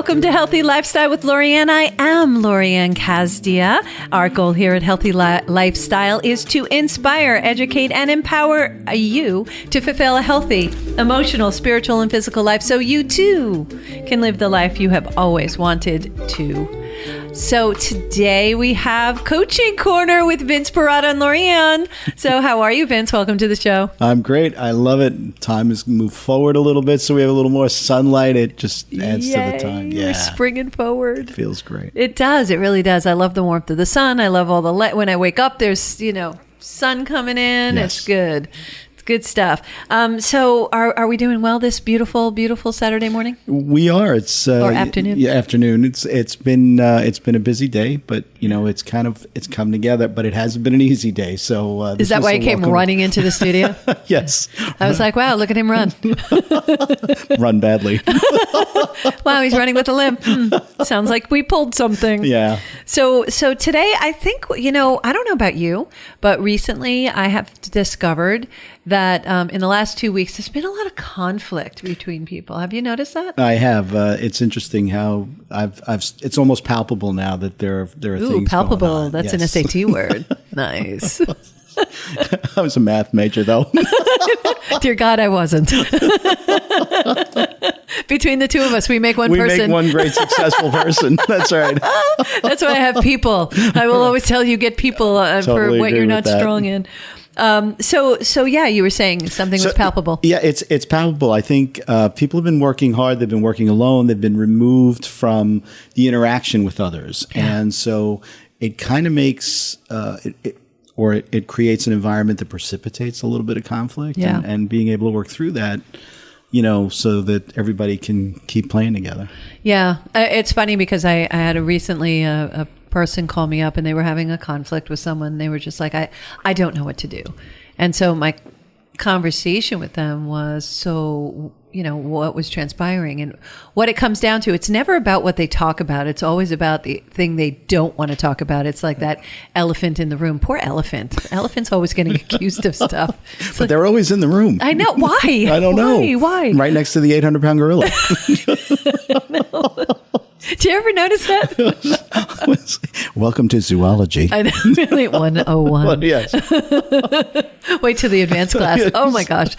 Welcome to Healthy Lifestyle with Lorianne. I am Lorianne Casdia. Our goal here at Healthy Lifestyle is to inspire, educate, and empower you to fulfill a healthy, emotional, spiritual, and physical life so you too can live the life you have always wanted to. So today we have Coaching Corner with Vince Perrotta and Lorianne. So how are you, Vince? Welcome to the show. I'm great. I love it. Time has moved forward a little bit, so we have a little more sunlight. It just adds to the time. Yeah, we're springing forward. It feels great. It does. It really does. I love the warmth of the sun. I love all the light. When I wake up, there's, sun coming in. Yes. It's good. Good stuff. So are we doing well this beautiful, beautiful Saturday morning? We are. It's or afternoon. Yeah, afternoon. It's been a busy day, but it's come together. But it hasn't been an easy day. So is that why you came running into the studio? Yes. I was like, wow, look at him run. Run badly. Wow, he's running with a limp. Sounds like we pulled something. Yeah. So today, I think I don't know about you, but recently I have discovered that in the last 2 weeks, there's been a lot of conflict between people. Have you noticed that? I have. It's interesting how it's almost palpable now that there are things palpable. going on. That's Yes. an SAT word. Nice. I was a math major, though. Dear God, I wasn't. Between the two of us, we make one person. We make one great successful person. That's right. That's why I have people. I will always tell you, get people Totally for what you're agree not with that. strong in. So yeah, you were saying something was palpable. Yeah, it's palpable. I think people have been working hard. They've been working alone. They've been removed from the interaction with others. Yeah. And so it kind of makes, it creates an environment that precipitates a little bit of conflict. Yeah. And being able to work through that, so that everybody can keep playing together. Yeah. It's funny because I had recently a person call me up and they were having a conflict with someone. They were just like, I don't know what to do. And so my conversation with them was, what was transpiring and what it comes down to. It's never about what they talk about. It's always about the thing they don't want to talk about. It's like that elephant in the room. Poor elephant. Elephant's always getting accused of stuff. But they're always in the room. I know. Why? I don't know. Why? Right next to the 800-pound gorilla. No. Did you ever notice that? Welcome to zoology. I know, really 101. Well, yes. Wait till the advanced class. Oh my gosh.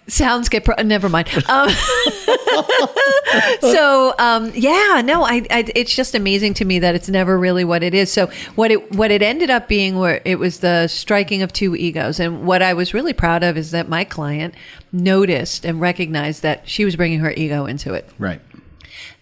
Sounds get never mind. It's just amazing to me that it's never really what it is. So what it ended up being, where it was the striking of two egos. And what I was really proud of is that my client noticed and recognized that she was bringing her ego into it. Right.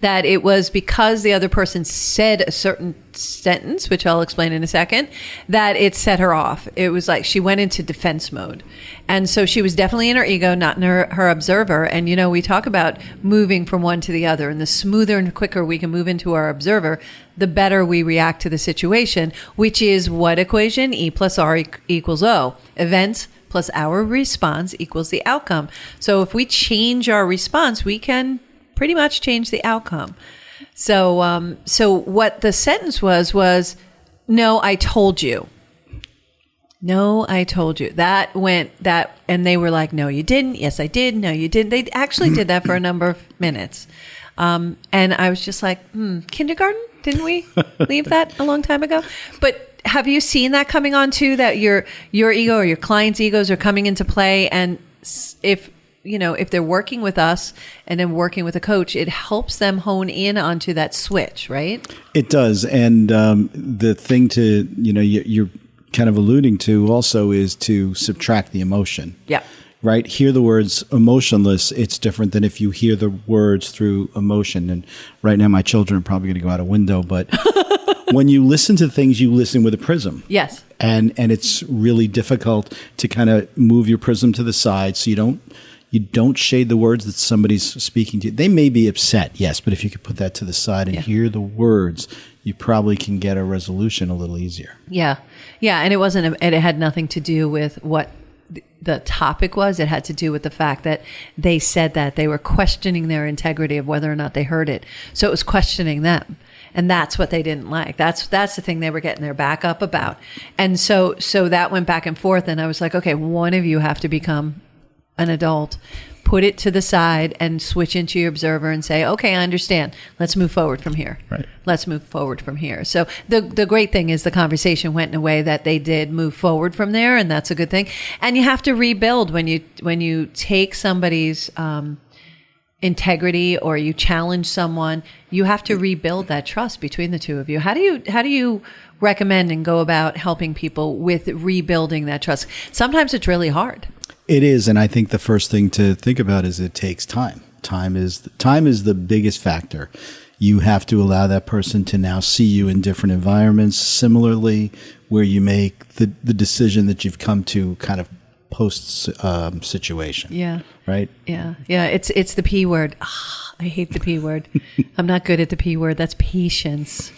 That it was because the other person said a certain sentence, which I'll explain in a second, that it set her off. It was like she went into defense mode. And so she was definitely in her ego, not in her observer. And, we talk about moving from one to the other. And the smoother and quicker we can move into our observer, the better we react to the situation, which is what equation? E plus R equals O. Events plus our response equals the outcome. So if we change our response, we can pretty much change the outcome. So what the sentence was, no, I told you. No, I told you. And they were like, no, you didn't. Yes, I did. No, you didn't. They actually did that for a number of minutes. And I was just like, kindergarten? Didn't we leave that a long time ago? But have you seen that coming on too, that your ego or your client's egos are coming into play? And if they're working with us and then working with a coach, it helps them hone in onto that switch, right? It does. And the thing to, you're kind of alluding to also is to subtract the emotion. Yeah. Right? Hear the words emotionless. It's different than if you hear the words through emotion. And right now my children are probably going to go out a window, but when you listen to things, you listen with a prism. Yes. And it's really difficult to kind of move your prism to the side so you don't shade the words that somebody's speaking to you. They may be upset, yes, but if you could put that to the side and hear the words, you probably can get a resolution a little easier. Yeah. Yeah. And it had nothing to do with what the topic was. It had to do with the fact that they said that they were questioning their integrity of whether or not they heard it. So it was questioning them. And that's what they didn't like. That's the thing they were getting their back up about. And so that went back and forth. And I was like, okay, one of you have to become an adult, put it to the side and switch into your observer and say, okay, I understand. Let's move forward from here. Right. Let's move forward from here. So the great thing is the conversation went in a way that they did move forward from there, and that's a good thing. And you have to rebuild when you take somebody's integrity or you challenge someone, you have to rebuild that trust between the two of you. How do you recommend and go about helping people with rebuilding that trust? Sometimes it's really hard. It is, and I think the first thing to think about is it takes time. Time is the biggest factor. You have to allow that person to now see you in different environments, similarly, where you make the decision that you've come to kind of post situation. Yeah. Right? Yeah. Yeah. It's the P word. I hate the P word. I'm not good at the P word. That's patience.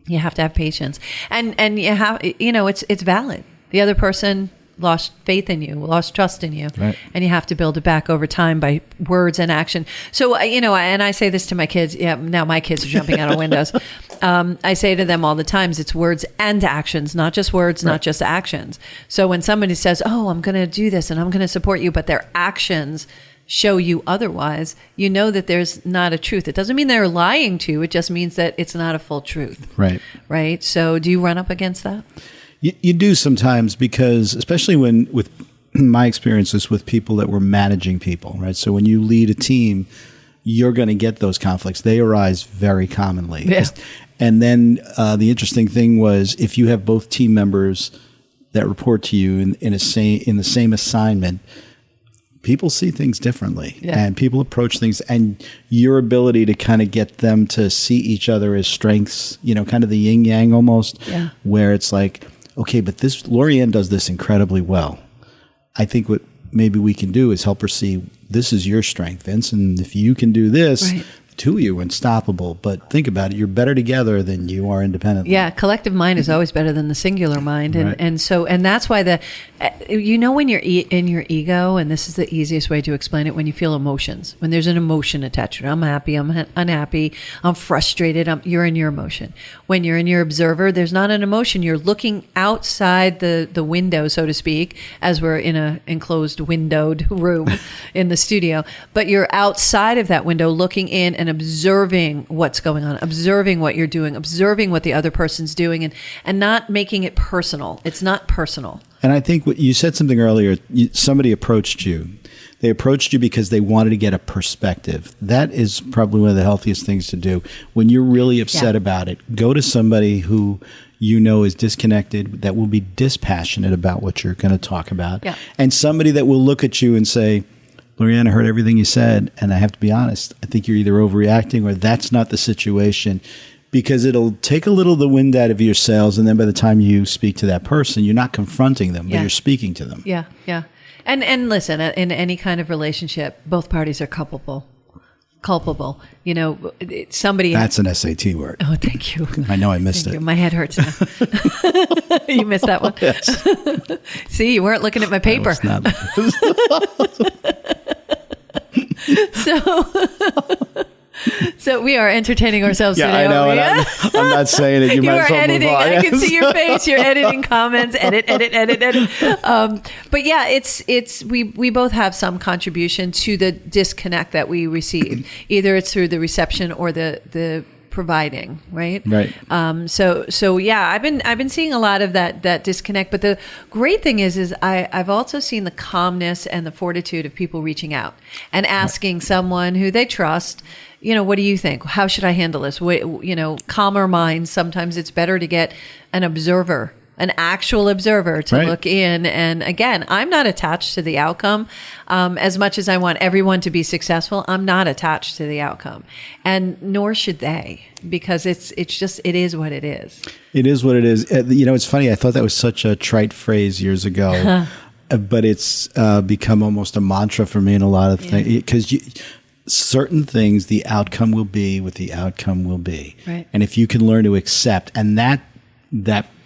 You have to have patience. And you have, it's valid. The other person lost faith in you, lost trust in you. Right. And you have to build it back over time by words and action. So, and I say this to my kids. Yeah, now my kids are jumping out of windows. I say to them all the times, it's words and actions, not just words, not just actions. So when somebody says, oh, I'm going to do this and I'm going to support you, but their actions show you otherwise, you know that there's not a truth. It doesn't mean they're lying to you. It just means that it's not a full truth. Right. Right. So do you run up against that? You do sometimes, because especially with my experiences with people that were managing people, right? So when you lead a team, you're going to get those conflicts. They arise very commonly. Yeah. And then the interesting thing was, if you have both team members that report to you in the same assignment, people see things differently, and people approach things, and your ability to kind of get them to see each other as strengths, kind of the yin yang almost, where it's like, okay, but Lorianne does this incredibly well. I think what maybe we can do is help her see, this is your strength, Vince, and if you can do this, the two of you are unstoppable. But think about it, you're better together than you are independently. Yeah, collective mind is always better than the singular mind. And that's why when you're in your ego, and this is the easiest way to explain it, when you feel emotions, when there's an emotion attached to it, I'm happy, I'm unhappy, I'm frustrated, you're in your emotion. When you're in your observer, there's not an emotion. You're looking outside the window, so to speak, as we're in an enclosed windowed room in the studio, but you're outside of that window looking in and observing what's going on, observing what you're doing, observing what the other person's doing, and not making it personal. It's not personal. And I think you said something earlier. Somebody approached you. They approached you because they wanted to get a perspective. That is probably one of the healthiest things to do. When you're really upset about it, go to somebody who you know is disconnected, that will be dispassionate about what you're going to talk about, and somebody that will look at you and say, Lorianne, I heard everything you said, and I have to be honest, I think you're either overreacting or that's not the situation. Because it'll take a little of the wind out of your sails, and then by the time you speak to that person, you're not confronting them, but you're speaking to them. Yeah, yeah. And listen, in any kind of relationship, both parties are culpable. Somebody... That's an SAT word. Oh, thank you. I know I missed it. My head hurts now. You missed that one? Yes. See, you weren't looking at my paper. So we are entertaining ourselves today. I know, and I'm not saying it. You might as well editing. move on. I can see your face. You're editing comments. Edit. But yeah, it's we both have some contribution to the disconnect that we receive. Either it's through the reception or the providing, right? Right. So yeah, I've been seeing a lot of that disconnect. But the great thing is I've also seen the calmness and the fortitude of people reaching out and asking someone who they trust, what do you think? How should I handle this? Calmer minds. Sometimes it's better to get an observer, an actual observer to look in. And again, I'm not attached to the outcome. As much as I want everyone to be successful, I'm not attached to the outcome, and nor should they, because it is what it is. It is what it is. It's funny. I thought that was such a trite phrase years ago, but it's become almost a mantra for me in a lot of things, because certain things, the outcome will be what the outcome will be. Right. And if you can learn to accept, and that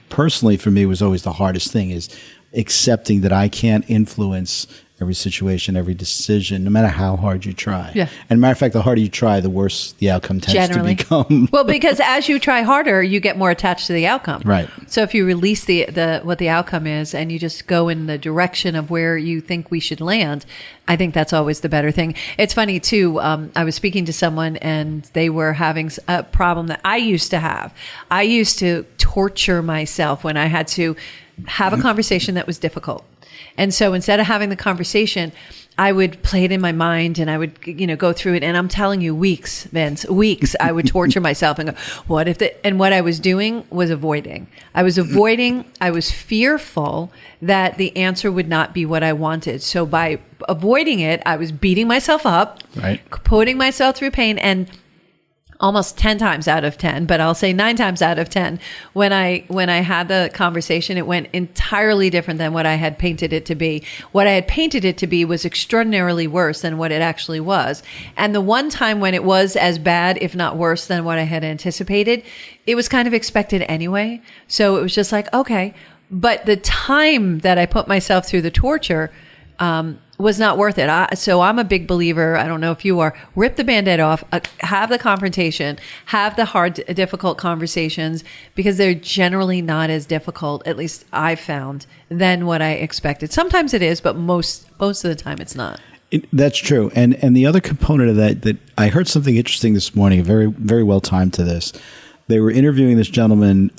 personally for me was always the hardest thing, is accepting that I can't influence every situation, every decision, no matter how hard you try. Yeah. And matter of fact, the harder you try, the worse the outcome tends to become. Well, because as you try harder, you get more attached to the outcome. Right. So if you release the what the outcome is and you just go in the direction of where you think we should land, I think that's always the better thing. It's funny too. I was speaking to someone and they were having a problem that I used to have. I used to torture myself when I had to have a conversation that was difficult. And so instead of having the conversation, I would play it in my mind and I would, go through it. And I'm telling you, weeks, Vince, weeks, I would torture myself and go, and what I was doing was avoiding. I was fearful that the answer would not be what I wanted. So by avoiding it, I was beating myself up, right, putting myself through pain, and almost 10 times out of 10, but I'll say 9 times out of 10, when I had the conversation, it went entirely different than what I had painted it to be. What I had painted it to be was extraordinarily worse than what it actually was. And the one time when it was as bad, if not worse than what I had anticipated, it was kind of expected anyway. So it was just like, okay. But the time that I put myself through the torture, was not worth it. So I'm a big believer, I don't know if you are, rip the Band-Aid off, have the confrontation, have the hard, difficult conversations, because they're generally not as difficult, at least I've found, than what I expected. Sometimes it is, but most of the time it's not. That's true. And the other component of that I heard something interesting this morning, very, very well timed to this. They were interviewing this gentleman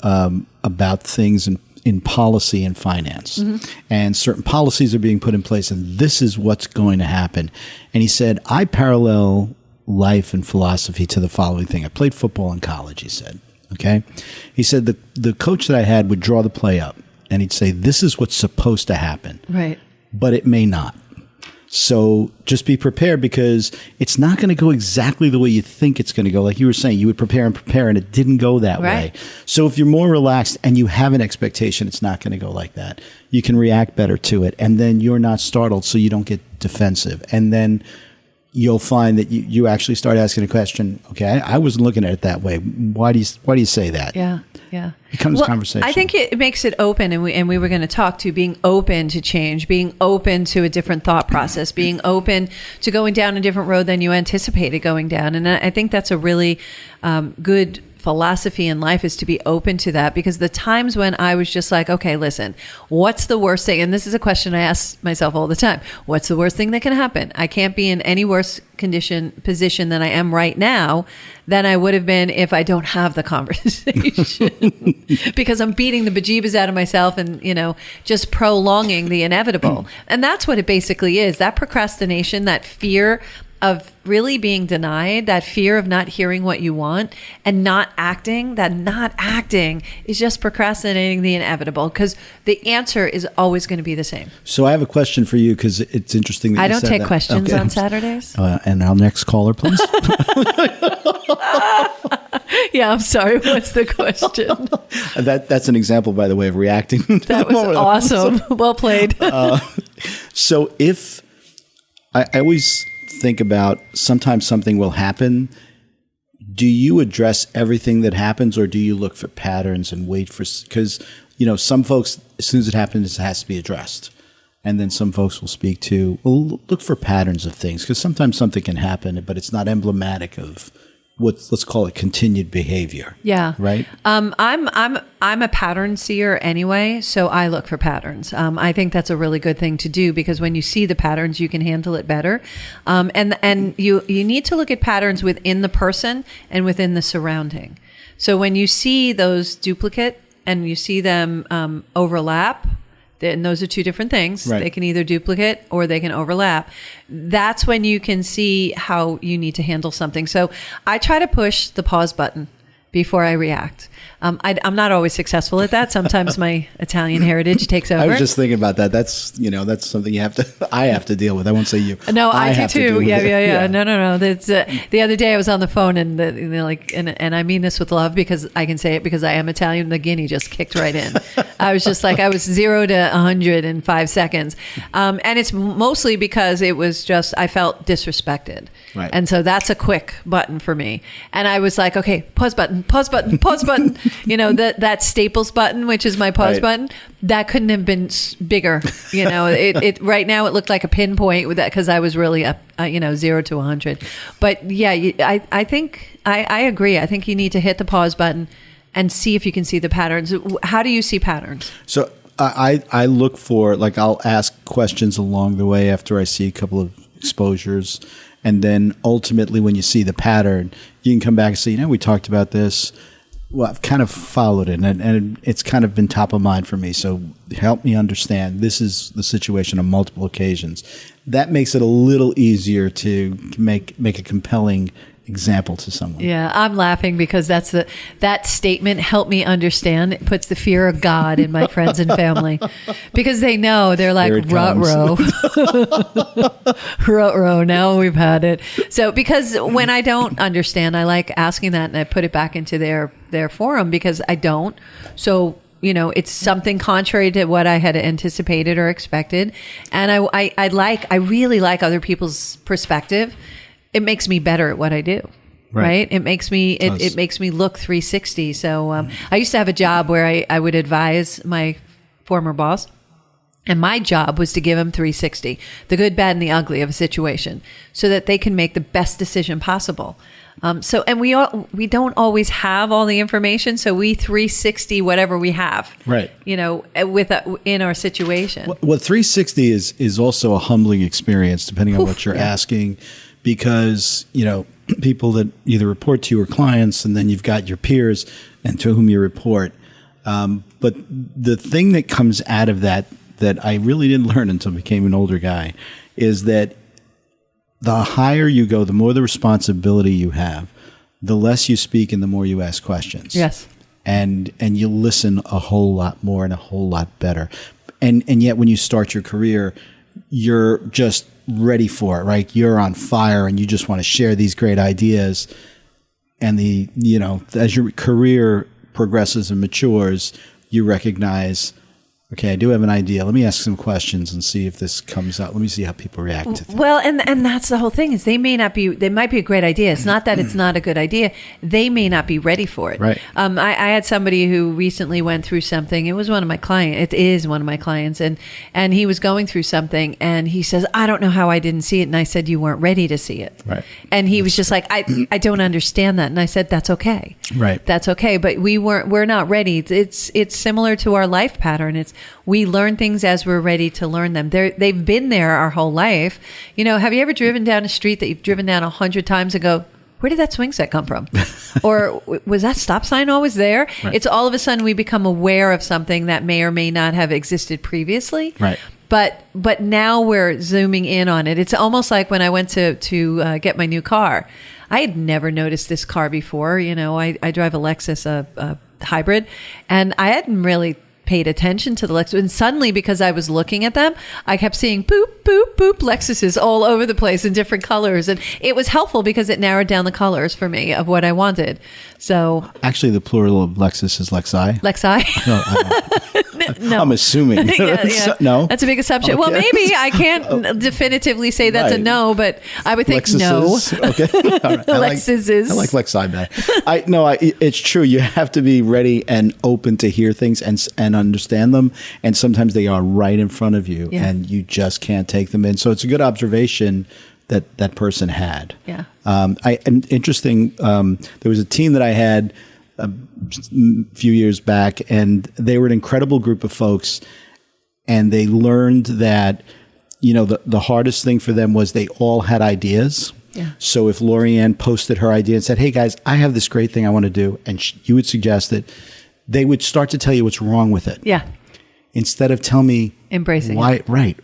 about things in policy and finance, and certain policies are being put in place, and this is what's going to happen. And he said, I parallel life and philosophy to the following thing. I played football in college, he said. Okay. He said the coach that I had would draw the play up and he'd say, this is what's supposed to happen. Right. But it may not. So just be prepared, because it's not going to go exactly the way you think it's going to go. Like you were saying, you would prepare and it didn't go that way. So if you're more relaxed and you have an expectation, it's not going to go like that. You can react better to it, and then you're not startled, so you don't get defensive. And then you'll find that you actually start asking a question. Okay, I wasn't looking at it that way. Why do you say that? Yeah. Becomes conversation. I think it makes it open, and we were going to talk to being open to change, being open to a different thought process, being open to going down a different road than you anticipated going down. And I think that's a really good philosophy in life, is to be open to that, because the times when I was just like, okay, listen, what's the worst thing? And this is a question I ask myself all the time. What's the worst thing that can happen? I can't be in any worse position than I am right now than I would have been if I don't have the conversation, because I'm beating the bejeebas out of myself and, just prolonging the inevitable. And that's what it basically is. That procrastination, that fear of really being denied, that fear of not hearing what you want and not acting, that not acting is just procrastinating the inevitable, because the answer is always going to be the same. So I have a question for you, because it's interesting that I you don't said take that. questions on Saturdays. And our next caller, please. Yeah, I'm sorry. What's the question? That's an example, by the way, of reacting. That was awesome. Well played. So if I always think about, sometimes something will happen. Do you address everything that happens, or do you look for patterns and wait for, because, some folks, as soon as it happens, it has to be addressed. And then some folks will speak to, look for patterns of things, because sometimes something can happen, but it's not emblematic of let's call it continued behavior. Yeah. Right. I'm a pattern seer anyway, so I look for patterns. I think that's a really good thing to do, because when you see the patterns, you can handle it better. And you need to look at patterns within the person and within the surrounding. So when you see those duplicate and you see them overlap, and those are two different things. Right. They can either duplicate or they can overlap. That's when you can see how you need to handle something. So I try to push the pause button before I react. I'm not always successful at that. Sometimes my Italian heritage takes over. I was just thinking about that. That's something I have to deal with. I won't say you. No, I do too. Yeah. No. That's the other day I was on the phone and and I mean this with love, because I can say it because I am Italian. The guinea just kicked right in. I was just like, I was 0 to 100 in 5 seconds. And it's mostly because it was just, I felt disrespected. Right. And so that's a quick button for me. And I was like, okay, pause button. pause button, that Staples button, which is my pause button, that couldn't have been bigger. It right now it looked like a pinpoint with that because I was really up, 0 to 100. But yeah, I think I agree. I think you need to hit the pause button and see if you can see the patterns. How do you see patterns? So I look for, I'll ask questions along the way after I see a couple of exposures. And then ultimately, when you see the pattern, you can come back and say, we talked about this. Well, I've kind of followed it, and it's kind of been top of mind for me. So help me understand. This is the situation on multiple occasions. That makes it a little easier to make a compelling example to someone. Yeah, I'm laughing because that statement, help me understand, it puts the fear of God in my friends and family because they know, they're like, ruh-roh. Ruh-roh, now we've had it. So because when I don't understand, I like asking that and I put it back into their forum because I don't. So it's something contrary to what I had anticipated or expected. And I really like other people's perspective. It makes me better at what I do, right? It makes me it makes me look 360. So I used to have a job where I would advise my former boss, and my job was to give him 360, the good, bad, and the ugly of a situation, so that they can make the best decision possible. And we don't always have all the information, so we 360 whatever we have, right? In our situation. Well, 360 is also a humbling experience, depending on what you're asking. Because, people that either report to you or clients, and then you've got your peers and to whom you report. But the thing that comes out of that I really didn't learn until I became an older guy is that the higher you go, the more the responsibility you have, the less you speak and the more you ask questions. Yes. And you listen a whole lot more and a whole lot better. And yet when you start your career, you're just ready for it, right? You're on fire and you just want to share these great ideas. And as your career progresses and matures, you recognize, okay, I do have an idea. Let me ask some questions and see if this comes out. Let me see how people react to things. Well, and that's the whole thing is they might be a great idea. It's not that it's not a good idea. They may not be ready for it. Right. I had somebody who recently went through something. It was one of my clients. It is one of my clients. And he was going through something and he says, I don't know how I didn't see it. And I said, you weren't ready to see it. Right. And he was just like, I don't understand that. And I said, that's okay. Right. That's okay. But we're not ready. It's similar to our life pattern. We learn things as we're ready to learn them. They've been there our whole life. Have you ever driven down a street that you've driven down 100 times and go, where did that swing set come from? Or was that stop sign always there? Right. It's all of a sudden we become aware of something that may or may not have existed previously. Right. But now we're zooming in on it. It's almost like when I went to get my new car. I had never noticed this car before. I drive a Lexus, a hybrid, and I hadn't really paid attention to the Lexus. And suddenly, because I was looking at them, I kept seeing boop, boop, boop Lexuses all over the place in different colors. And it was helpful because it narrowed down the colors for me of what I wanted. So actually, the plural of Lexus is Lexi. Lexi? No. I'm assuming. Yeah. No? That's a big assumption. Okay. Well, maybe I can't definitively say that's a no, but I would think Lexuses. No. Okay. All right. Lexuses. I like Lexi better. It's true. You have to be ready and open to hear things and understand them. And sometimes they are right in front of you and you just can't take them in. So it's a good observation that person had. Yeah. Interesting. There was a team that I had a few years back, and they were an incredible group of folks. And they learned that, the hardest thing for them was they all had ideas. Yeah. So if Lorianne posted her idea and said, hey guys, I have this great thing I want to do, and you would suggest it, they would start to tell you what's wrong with it. Yeah. Instead of tell me embracing why, it. Right.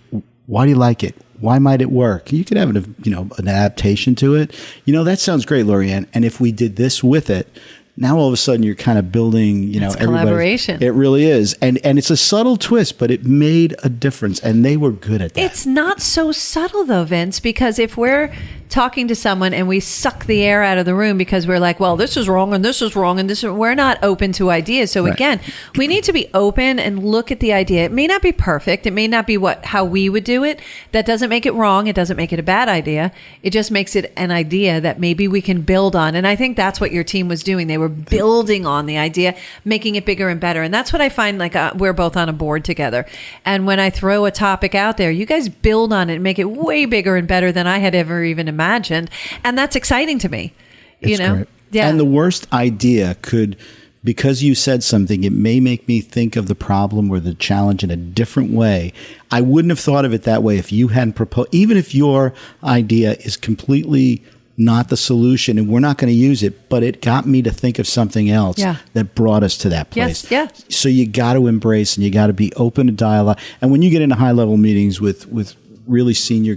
Why do you like it? Why might it work? You could have an adaptation to it. That sounds great, Lorianne. And if we did this with it, now all of a sudden you're kind of building, it's collaboration. It really is. And it's a subtle twist, but it made a difference. And they were good at that. It's not so subtle though, Vince, because if we're talking to someone and we suck the air out of the room because we're like, well, this is wrong and this is wrong and this is, we're not open to ideas. So again, we need to be open and look at the idea. It may not be perfect. It may not be how we would do it. That doesn't make it wrong. It doesn't make it a bad idea. It just makes it an idea that maybe we can build on. And I think that's what your team was doing. They were building on the idea, making it bigger and better. And that's what I find, like we're both on a board together. And when I throw a topic out there, you guys build on it and make it way bigger and better than I had ever even imagined. And that's exciting to me. It's great. Yeah. And the worst idea could, because you said something, it may make me think of the problem or the challenge in a different way. I wouldn't have thought of it that way if you hadn't proposed, even if your idea is completely not the solution and we're not going to use it, but it got me to think of something else that brought us to that place. Yes. So you got to embrace and you got to be open to dialogue. And when you get into high level meetings with really senior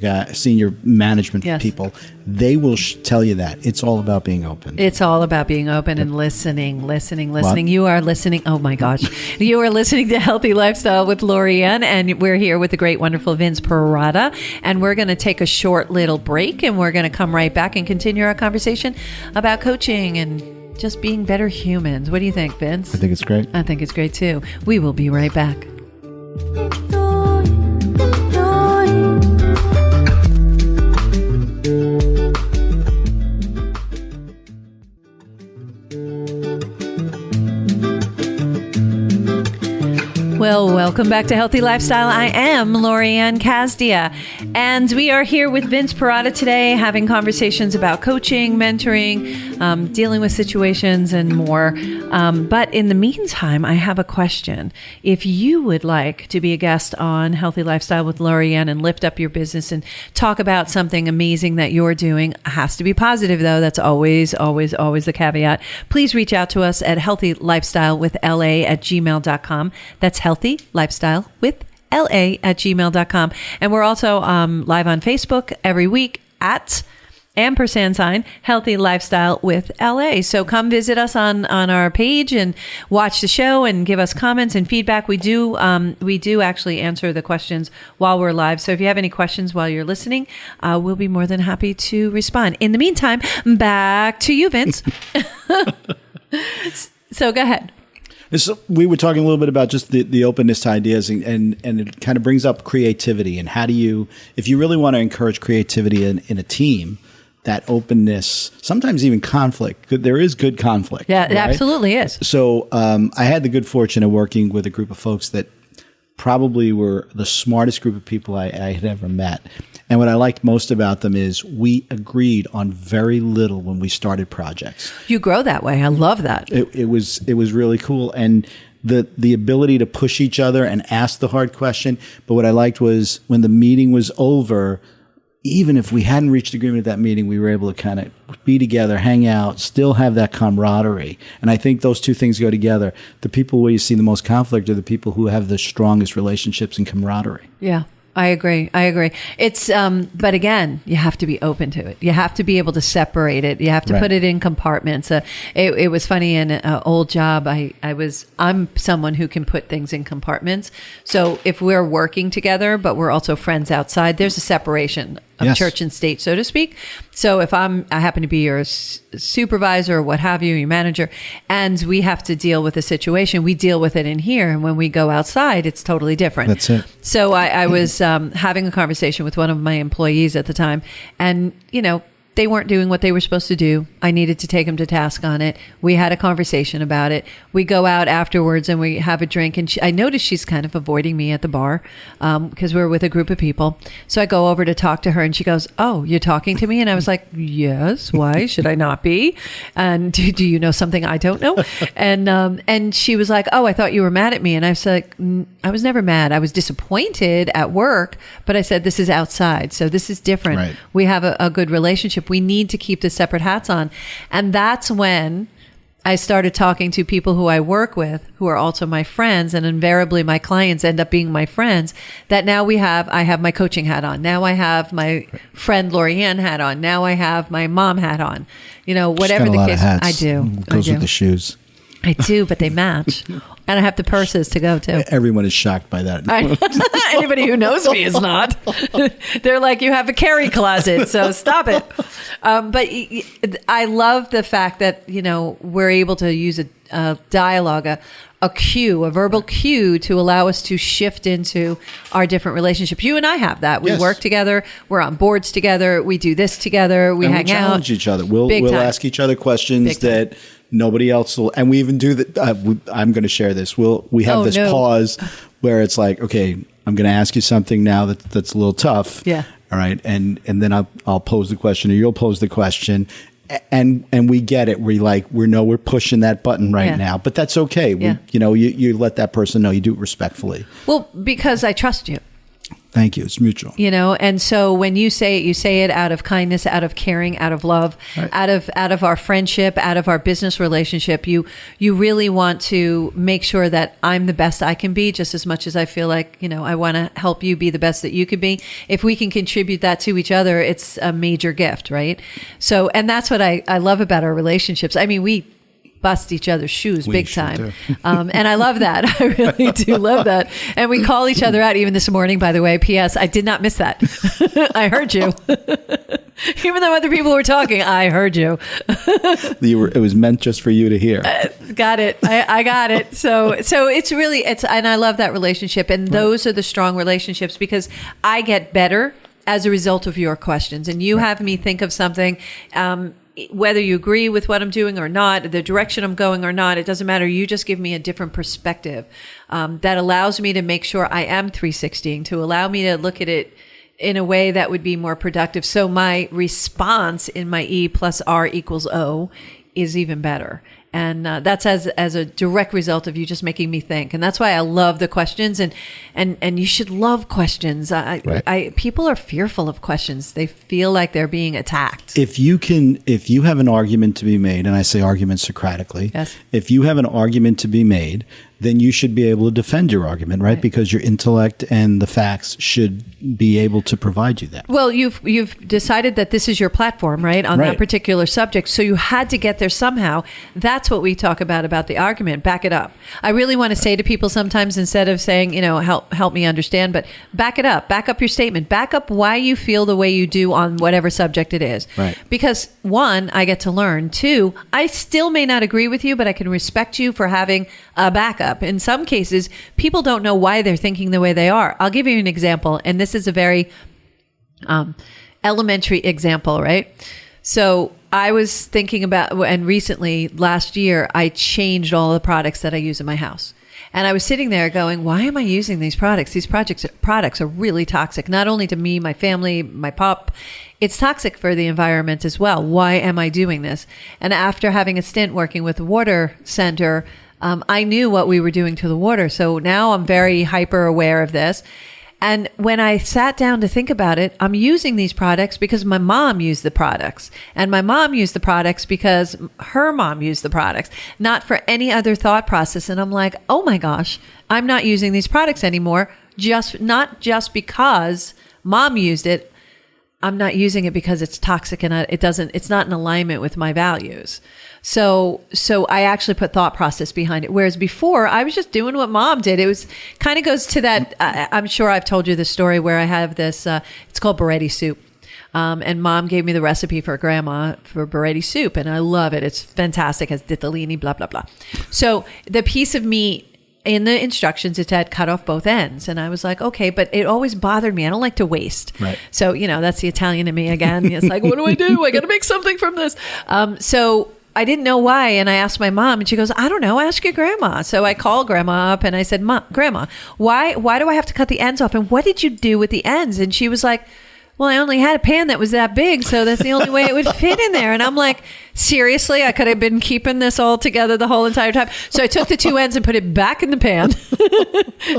management people, they will tell you that it's all about being open. It's all about being open and listening. What? You are listening. Oh my gosh. You are listening to Healthy Lifestyle with Lorianne, and we're here with the great, wonderful Vince Perrotta, and we're going to take a short little break and we're going to come right back and continue our conversation about coaching and just being better humans. What do you think, Vince? I think it's great. I think it's great too. We will be right back. Well, welcome back to Healthy Lifestyle. I am Lorianne Casdia, and we are here with Vince Perrotta today, having conversations about coaching, mentoring, dealing with situations, and more. But in the meantime, I have a question. If you would like to be a guest on Healthy Lifestyle with Lorianne and lift up your business and talk about something amazing that you're doing, it has to be positive, though. That's always, always, always the caveat. Please reach out to us at healthylifestylewithla@gmail.com. That's healthylifestylewithla@gmail.com. And we're also live on Facebook every week at @ Healthy Lifestyle with LA. So come visit us on our page and watch the show and give us comments and feedback. We do actually answer the questions while we're live. So if you have any questions while you're listening, we'll be more than happy to respond. In the meantime, back to you, Vince. So go ahead. So we were talking a little bit about just the openness to ideas, and it kind of brings up creativity. And how do you, if you really want to encourage creativity in a team, that openness, sometimes even conflict. There is good conflict. Yeah, right? It absolutely is. So I had the good fortune of working with a group of folks that probably were the smartest group of people I had ever met. And what I liked most about them is we agreed on very little when we started projects. You grow that way. I love that. It was really cool. And the ability to push each other and ask the hard question. But what I liked was when the meeting was over, even if we hadn't reached agreement at that meeting, we were able to kind of be together, hang out, still have that camaraderie. And I think those two things go together. The people where you see the most conflict are the people who have the strongest relationships and camaraderie. Yeah. I agree. It's, but again, you have to be open to it. You have to be able to separate it. You have to put it in compartments. It was funny in an old job. I'm someone who can put things in compartments. So if we're working together, but we're also friends outside, there's a separation of church and state, so to speak. So if I happen to be your supervisor or what have you, your manager, and we have to deal with a situation, we deal with it in here. And when we go outside, it's totally different. That's it. So I was having a conversation with one of my employees at the time, and, they weren't doing what they were supposed to do. I needed to take them to task on it. We had a conversation about it. We go out afterwards and we have a drink. And I noticed she's kind of avoiding me at the bar because we're with a group of people. So I go over to talk to her and she goes, "Oh, you're talking to me?" And I was like, "Yes. Why should I not be? And do you know something I don't know?" And she was like, "Oh, I thought you were mad at me." And I was like, "I was never mad. I was disappointed at work, but I said, this is outside. So this is different. Right. We have a good relationship. We need to keep the separate hats on." And that's when I started talking to people who I work with, who are also my friends, and invariably my clients end up being my friends, that now I have my coaching hat on. Now I have my friend Lorianne hat on. Now I have my mom hat on. Whatever the case. I do. It goes with the shoes. I do, but they match. And I have the purses to go to. Everyone is shocked by that. Anybody who knows me is not. They're like, you have a carry closet, so stop it. But I love the fact that, we're able to use a dialogue, a cue, a verbal cue to allow us to shift into our different relationships. You and I have that. We work together. We're on boards together. We do this together. We hang out. We challenge each other. We'll ask each other questions that nobody else will. And we even do that. I'm going to share this. We have this pause where it's like, okay, I'm going to ask you something now that's a little tough. Yeah. All right. And then I'll pose the question or you'll pose the question. And we get it. We're pushing that button right now, but that's okay. You let that person know you do it respectfully. Well, because I trust you. Thank you. It's mutual. And so when you say it, you say it out of kindness, out of caring, out of love, right. out of our friendship, out of our business relationship. You really want to make sure that I'm the best I can be, just as much as I feel like, I want to help you be the best that you could be. If we can contribute that to each other, it's a major gift, right? So, and that's what I love about our relationships. I mean, we bust each other's shoes big time. And I love that. I really do love that. And we call each other out even this morning, by the way. P.S. I did not miss that. I heard you. Even though other people were talking, I heard you. It was meant just for you to hear. Got it. I got it. So it's really, and I love that relationship. And those are the strong relationships because I get better as a result of your questions. And you have me think of something, whether you agree with what I'm doing or not, the direction I'm going or not, it doesn't matter. You just give me a different perspective that allows me to make sure I am 360ing, to allow me to look at it in a way that would be more productive. So my response in my E plus R equals O is even better. And that's as a direct result of you just making me think. And that's why I love the questions. And you should love questions. People are fearful of questions. They feel like they're being attacked. If you have an argument to be made, and I say argument Socratically, yes. If you have an argument to be made, then you should be able to defend your argument, right? Because your intellect and the facts should be able to provide you that. Well, you've decided that this is your platform, right, on that particular subject. So you had to get there somehow. That's what we talk about the argument. Back it up. I really want to say to people sometimes, instead of saying, help me understand, but back it up. Back up your statement. Back up why you feel the way you do on whatever subject it is. Right. Because one, I get to learn. Two, I still may not agree with you, but I can respect you for having a backup. In some cases, people don't know why they're thinking the way they are. I'll give you an example, and this is a very elementary example, right? So I was thinking about, and recently, last year, I changed all the products that I use in my house. And I was sitting there going, why am I using these products? These products are really toxic, not only to me, my family, my pup. It's toxic for the environment as well. Why am I doing this? And after having a stint working with the water center, I knew what we were doing to the water. So now I'm very hyper aware of this. And when I sat down to think about it, I'm using these products because my mom used the products. And my mom used the products because her mom used the products, not for any other thought process. And I'm like, oh my gosh, I'm not using these products anymore. Not just because mom used it. I'm not using it because it's toxic and it's not in alignment with my values. So I actually put thought process behind it. Whereas before I was just doing what mom did. It was kind of goes to that. I'm sure I've told you the story where I have this, it's called Beretti soup. And mom gave me the recipe for grandma for Beretti soup. And I love it. It's fantastic. It has ditalini, blah, blah, blah. So the piece of meat in the instructions, it had cut off both ends. And I was like, okay, but it always bothered me. I don't like to waste. Right. So, that's the Italian in me again. It's like, what do I do? I got to make something from this. So I didn't know why. And I asked my mom and she goes, I don't know. Ask your grandma. So I called grandma up and I said, Grandma, why do I have to cut the ends off? And what did you do with the ends? And she was like, well, I only had a pan that was that big, so that's the only way it would fit in there. And I'm like, seriously? I could have been keeping this all together the whole entire time. So I took the two ends and put it back in the pan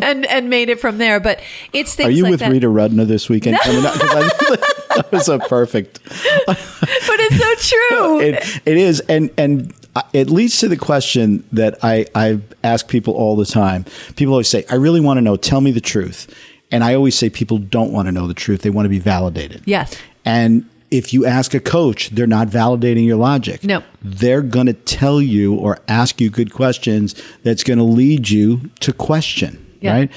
and made it from there. But it's things like that. Are you with Rita Rudner this weekend? No. That was a perfect. But it's so true. It is. And it leads to the question that I ask people all the time. People always say, I really want to know, tell me the truth. And I always say people don't want to know the truth. They want to be validated. Yes. And If you ask a coach, they're not validating your logic. No. They're going to tell you or ask you good questions that's going to lead you to question, right?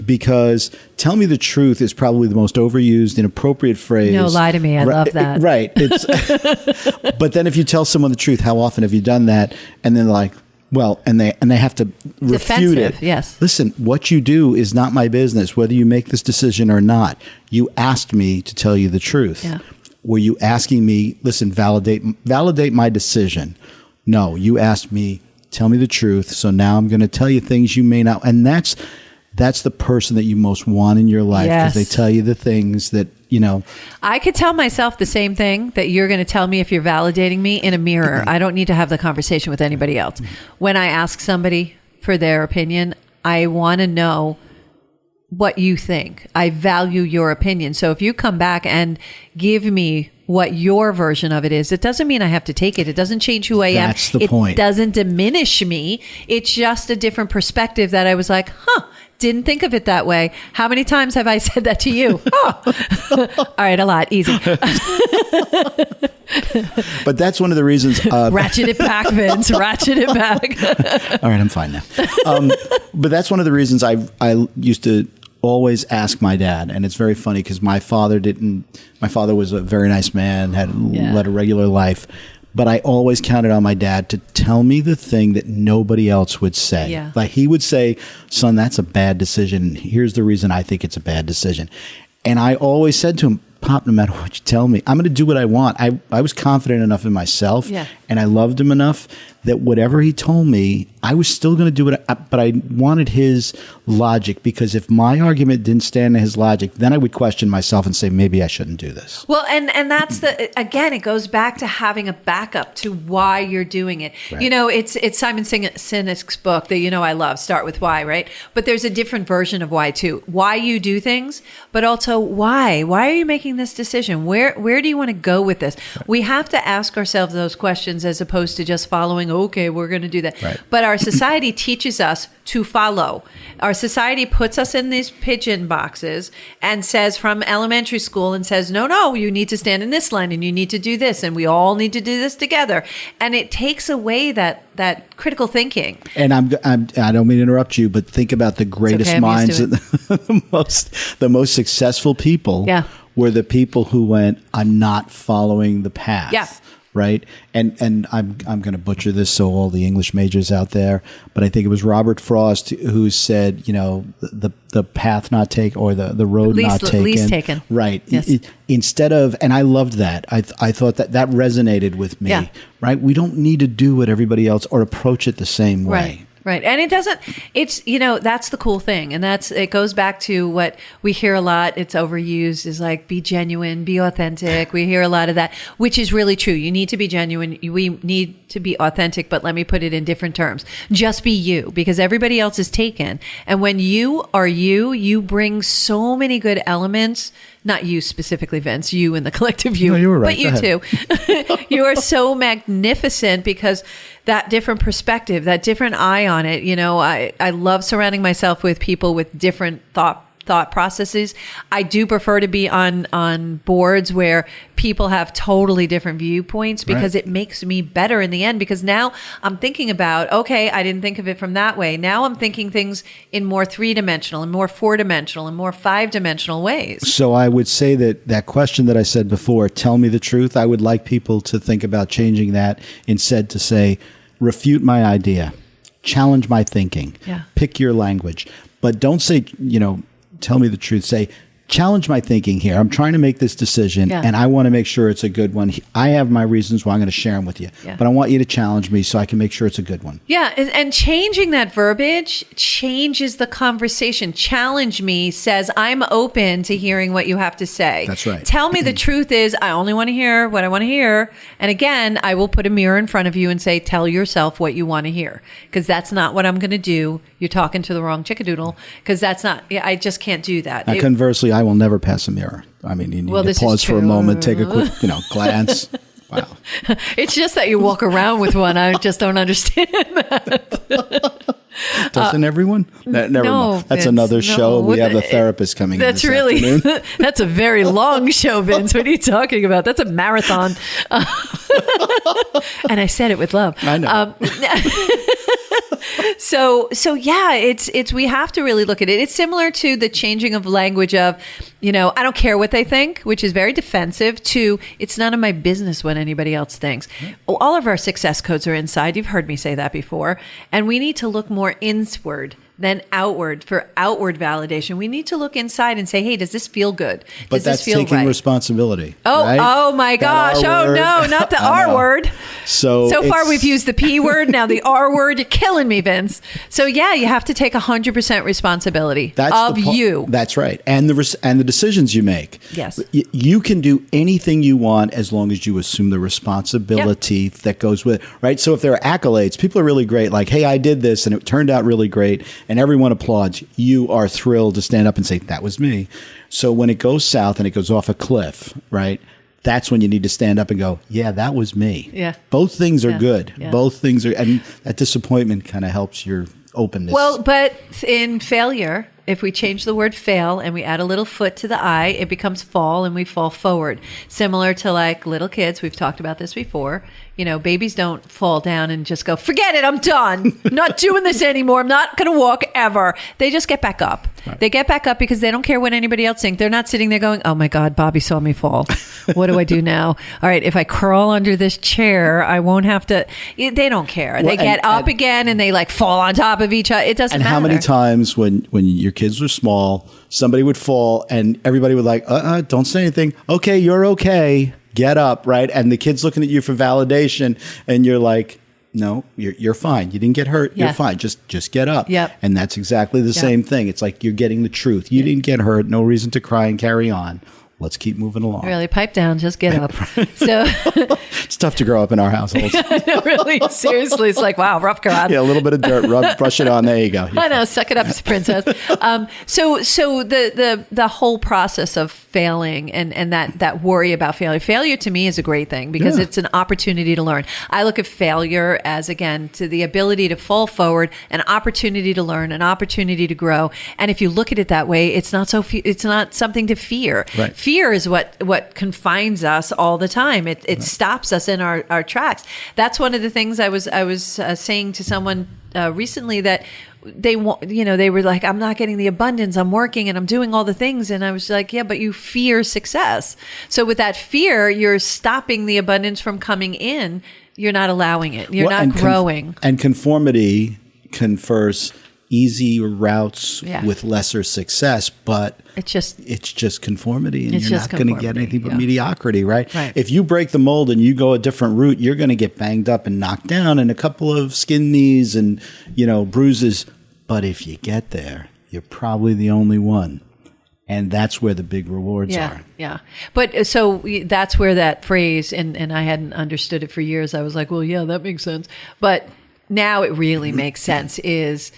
Because tell me the truth is probably the most overused, inappropriate phrase. No, lie to me. I love that. Right. But then if you tell someone the truth, how often have you done that? And then like, well, and they have to refute it. Yes. Listen, what you do is not my business, whether you make this decision or not. You asked me to tell you the truth. Yeah. Were you asking me, listen, validate my decision? No, you asked me, tell me the truth. So now I'm going to tell you things you may not. And that's the person that you most want in your life, because they tell you the things that, you know. I could tell myself the same thing that you're going to tell me if you're validating me in a mirror. I don't need to have the conversation with anybody else. When I ask somebody for their opinion, I want to know what you think. I value your opinion. So if you come back and give me what your version of it is, it doesn't mean I have to take it. It doesn't change who I am. That's the point. It doesn't diminish me. It's just a different perspective that I was like, didn't think of it that way. How many times have I said that to you? All right, a lot. Easy. But that's one of the reasons. Ratchet it back, Vince. Ratchet it back. All right, I'm fine now. But that's one of the reasons I used to always ask my dad. And it's very funny because my father was a very nice man, led a regular life. But I always counted on my dad to tell me the thing that nobody else would say. Yeah. Like he would say, son, that's a bad decision. Here's the reason I think it's a bad decision. And I always said to him, Pop, no matter what you tell me, I'm going to do what I want. I was confident enough in myself, and I loved him enough that whatever he told me, I was still going to do it. But I wanted his logic, because if my argument didn't stand in his logic, then I would question myself and say, maybe I shouldn't do this. Well, and that's again, it goes back to having a backup to why you're doing it. Right. You know, it's Simon Sinek's book that, I love, Start With Why, right? But there's a different version of why too. Why you do things, but also why? Why are you making this decision? Where do you want to go with this? Right. We have to ask ourselves those questions as opposed to just following, okay, we're going to do that. Right. But our society teaches us to follow. Our society puts us in these pigeon boxes and says from elementary school and says, no, you need to stand in this line and you need to do this and we all need to do this together. And it takes away that critical thinking. And I don't mean to interrupt you, but think about the greatest minds, the most successful people were the people who went, I'm not following the path. Yeah. Right. And I'm going to butcher this, so all the English majors out there, but I think it was Robert Frost who said, the path not taken, or the road not taken. Least taken. Right. Yes. Instead of, and I loved that. I thought that resonated with me. Yeah. Right. We don't need to do what everybody else or approach it the same way. Right. And that's the cool thing. And it goes back to what we hear a lot. It's overused, is like, be genuine, be authentic. We hear a lot of that, which is really true. You need to be genuine. We need to be authentic, but let me put it in different terms. Just be you, because everybody else is taken. And when you are you bring so many good elements. Not you specifically, Vince, you and the collective you. No, you were right. But you too. You are so magnificent because that different perspective, that different eye on it. I love surrounding myself with people with different thought processes. I do prefer to be on boards where people have totally different viewpoints, because it makes me better in the end, because now I'm thinking about, okay, I didn't think of it from that way. Now I'm thinking things in more 3-dimensional and more 4-dimensional and more 5-dimensional ways. So I would say that question that I said before, tell me the truth, I would like people to think about changing that instead to say, refute my idea, challenge my thinking, pick your language, but don't say, tell me the truth. Say, challenge my thinking here. I'm trying to make this decision, and I want to make sure it's a good one. I have my reasons why I'm going to share them with you, but I want you to challenge me so I can make sure it's a good one. Yeah, and changing that verbiage changes the conversation. Challenge me says, I'm open to hearing what you have to say. That's right. Tell me the truth is, I only want to hear what I want to hear. And again, I will put a mirror in front of you and say, tell yourself what you want to hear, because that's not what I'm going to do. You're talking to the wrong chickadoodle, because that's not, I just can't do that. Now, conversely, I will never pass a mirror. I mean, you need to pause for a moment, take a quick, glance. Wow. It's just that you walk around with one. I just don't understand that. Doesn't everyone? Never no, mind. That's Vince, another show. no. We have a therapist coming in That's this really, afternoon. that's a very long show, Vince. What are you talking about? That's a marathon. And I said it with love. I know. So yeah, it's we have to really look at it. It's similar to the changing of language of, I don't care what they think, which is very defensive, to it's none of my business what anybody else thinks. All of our success codes are inside. You've heard me say that before. And we need to look more inward than outward for outward validation. We need to look inside and say, hey, does this feel good? But Does that's this feel taking right? responsibility. Oh, right? oh my gosh. That R Oh word. no, not the R word. So far we've used the P word, now the R word. You're killing me, Vince. So yeah, you have to take 100% responsibility of you. That's right. And the decisions you make. Yes. You can do anything you want as long as you assume the responsibility that goes with it, right? So if there are accolades, people are really great, like, hey, I did this and it turned out really great, and everyone applauds. You are thrilled to stand up and say, that was me. So when it goes south and it goes off a cliff, right? That's when you need to stand up and go, yeah, that was me. Yeah. Both things are good. Yeah. Both things are, and that disappointment kind of helps your openness. Well, but in failure, if we change the word fail and we add a little foot to the I, it becomes fall and we fall forward. Similar to like little kids, we've talked about this before. Babies don't fall down and just go, forget it, I'm done. I'm not doing this anymore. I'm not going to walk ever. They just get back up. Right. They get back up because they don't care what anybody else thinks. They're not sitting there going, oh my God, Bobby saw me fall. What do I do now? All right, if I crawl under this chair, I won't have to. They don't care. Well, they get up again and they like fall on top of each other. It doesn't matter. And how many times when your kids were small, somebody would fall and everybody would like, don't say anything. Okay, you're okay. Get up, right? And the kid's looking at you for validation and you're like, no, you're fine. You didn't get hurt. Yeah. You're fine. Just get up. Yep. And that's exactly the same thing. It's like you're getting the truth. You didn't get hurt. No reason to cry and carry on. Let's keep moving along. Really, pipe down, just get up. So it's tough to grow up in our households. No, really, seriously, it's like, wow, rough crowd. Yeah, a little bit of dirt, brush it on. There you go. I know, suck it up, princess. So the whole process of failing and that worry about failure to me is a great thing because it's an opportunity to learn. I look at failure as, again, to the ability to fall forward, an opportunity to learn, an opportunity to grow. And if you look at it that way, it's not something to fear. Right. Fear is what confines us all the time. It stops us in our tracks. That's one of the things I was saying to someone recently, that they were like, I'm not getting the abundance. I'm working and I'm doing all the things. And I was like, yeah, but you fear success. So with that fear, you're stopping the abundance from coming in. You're not allowing it. You're not growing. And conformity confers easy routes with lesser success, but it's just conformity, and you're not going to get anything but mediocrity, right? If you break the mold and you go a different route, you're going to get banged up and knocked down and a couple of skin knees and bruises. But if you get there, you're probably the only one. And that's where the big rewards are. Yeah. But so that's where that phrase, and I hadn't understood it for years. I was like, well, yeah, that makes sense. But now it really makes sense, is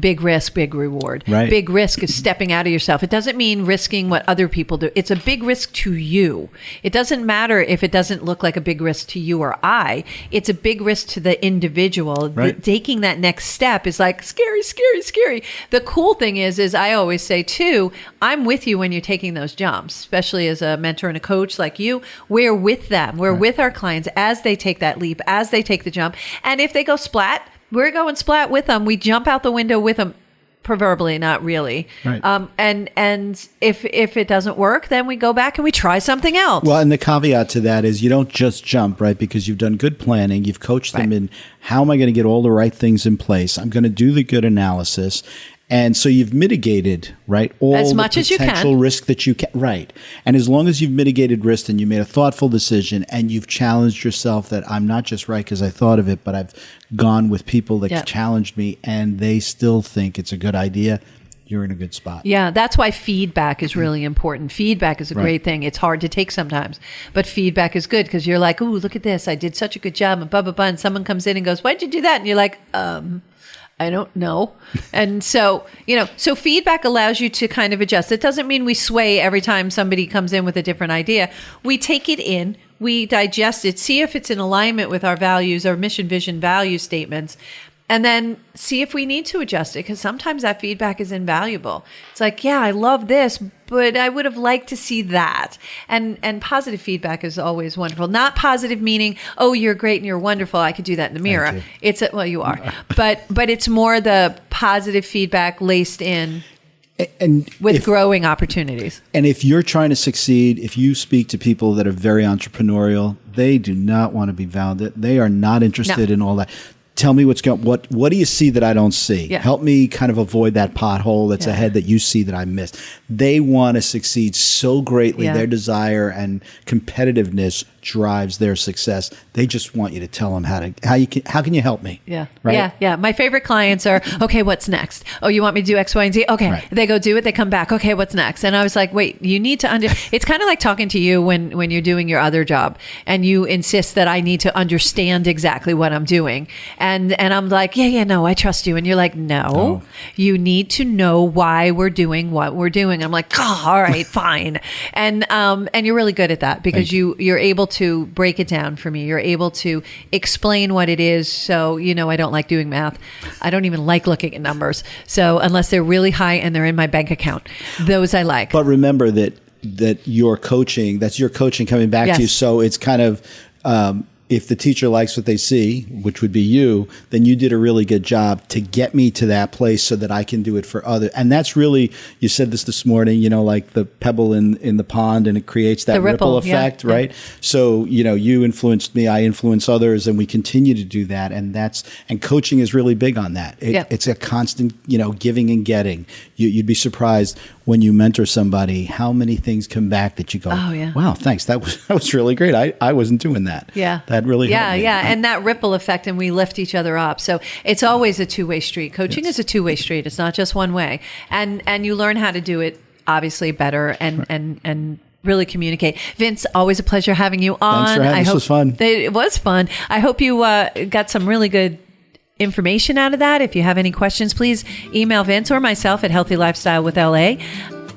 big risk, big reward. Right. Big risk is stepping out of yourself. It doesn't mean risking what other people do. It's a big risk to you. It doesn't matter if it doesn't look like a big risk to you or I. It's a big risk to the individual. Right. Taking that next step is like scary, scary, scary. The cool thing is I always say too, I'm with you when you're taking those jumps, especially as a mentor and a coach like you. We're with them. We're with our clients as they take that leap, as they take the jump. And if they go splat, we're going splat with them. We jump out the window with them, proverbially, not really. Right. And if it doesn't work, then we go back and we try something else. Well, and the caveat to that is you don't just jump, right? Because you've done good planning. You've coached them in, how am I going to get all the right things in place? I'm going to do the good analysis. And so you've mitigated, right, all as much the potential risk that you can. Right. And as long as you've mitigated risk and you made a thoughtful decision and you've challenged yourself that I'm not just right because I thought of it, but I've gone with people that challenged me and they still think it's a good idea, you're in a good spot. Yeah, that's why feedback is really important. Feedback is a great thing. It's hard to take sometimes, but feedback is good because you're like, ooh, look at this. I did such a good job and blah, blah, blah. And someone comes in and goes, why'd you do that? And you're like, I don't know. And so, so feedback allows you to kind of adjust. It doesn't mean we sway every time somebody comes in with a different idea. We take it in, we digest it, see if it's in alignment with our values, our mission, vision, value statements. and then see if we need to adjust it, because sometimes that feedback is invaluable. It's like, yeah, I love this, but I would have liked to see that. And positive feedback is always wonderful. Not positive meaning, oh, you're great and you're wonderful, I could do that in the mirror. Well, you are. but it's more the positive feedback laced in and with growing opportunities. And if you're trying to succeed, if you speak to people that are very entrepreneurial, they do not want to be validated. They are not interested in all that. Tell me what's going. What do you see that I don't see? Yeah. Help me kind of avoid that pothole that's ahead that you see that I missed. They want to succeed so greatly. Their desire and competitiveness drives their success. They just want you to tell them how can you help me? Yeah. Right? Yeah. My favorite clients are, okay, what's next? Oh, you want me to do X, Y, and Z? Okay. Right. They go do it. They come back. Okay, what's next? And I was like, wait, you need to it's kind of like talking to you when you're doing your other job and you insist that I need to understand exactly what I'm doing. And I'm like, no, I trust you. And you're like, no, you need to know why we're doing what we're doing. I'm like, oh, all right, fine. And you're really good at that, because you're able to break it down for me. You're able to explain what it is. So, I don't like doing math. I don't even like looking at numbers. So unless they're really high and they're in my bank account, those I like. But remember that your coaching, that's your coaching coming back to you. So it's kind of, if the teacher likes what they see, which would be you, then you did a really good job to get me to that place so that I can do it for others. And that's really, you said this morning, like the pebble in the pond, and it creates that ripple effect, right? Yeah. So, you influenced me, I influence others, and we continue to do that. And coaching is really big on that. It's a constant, giving and getting. You'd be surprised when you mentor somebody, how many things come back that you go, wow, thanks. That was really great. I wasn't doing that. Yeah. That really helped me. And that ripple effect, and we lift each other up. So it's always a two-way street. Coaching is a two-way street. It's not just one way. And you learn how to do it obviously better and really communicate. Vince, always a pleasure having you on. Thanks for having me. This was fun. It was fun. I hope you got some really good information out of that. If you have any questions, please email Vince or myself at healthylifestylewithla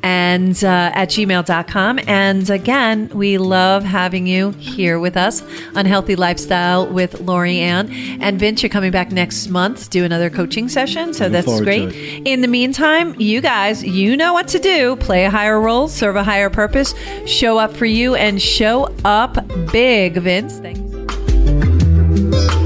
and at gmail.com. And again, we love having you here with us on Healthy Lifestyle with Lori Ann. And Vince, you're coming back next month to do another coaching session. So that's great. In the meantime, you guys, you know what to do. Play a higher role, serve a higher purpose, show up for you, and show up big. Vince, thank you so much.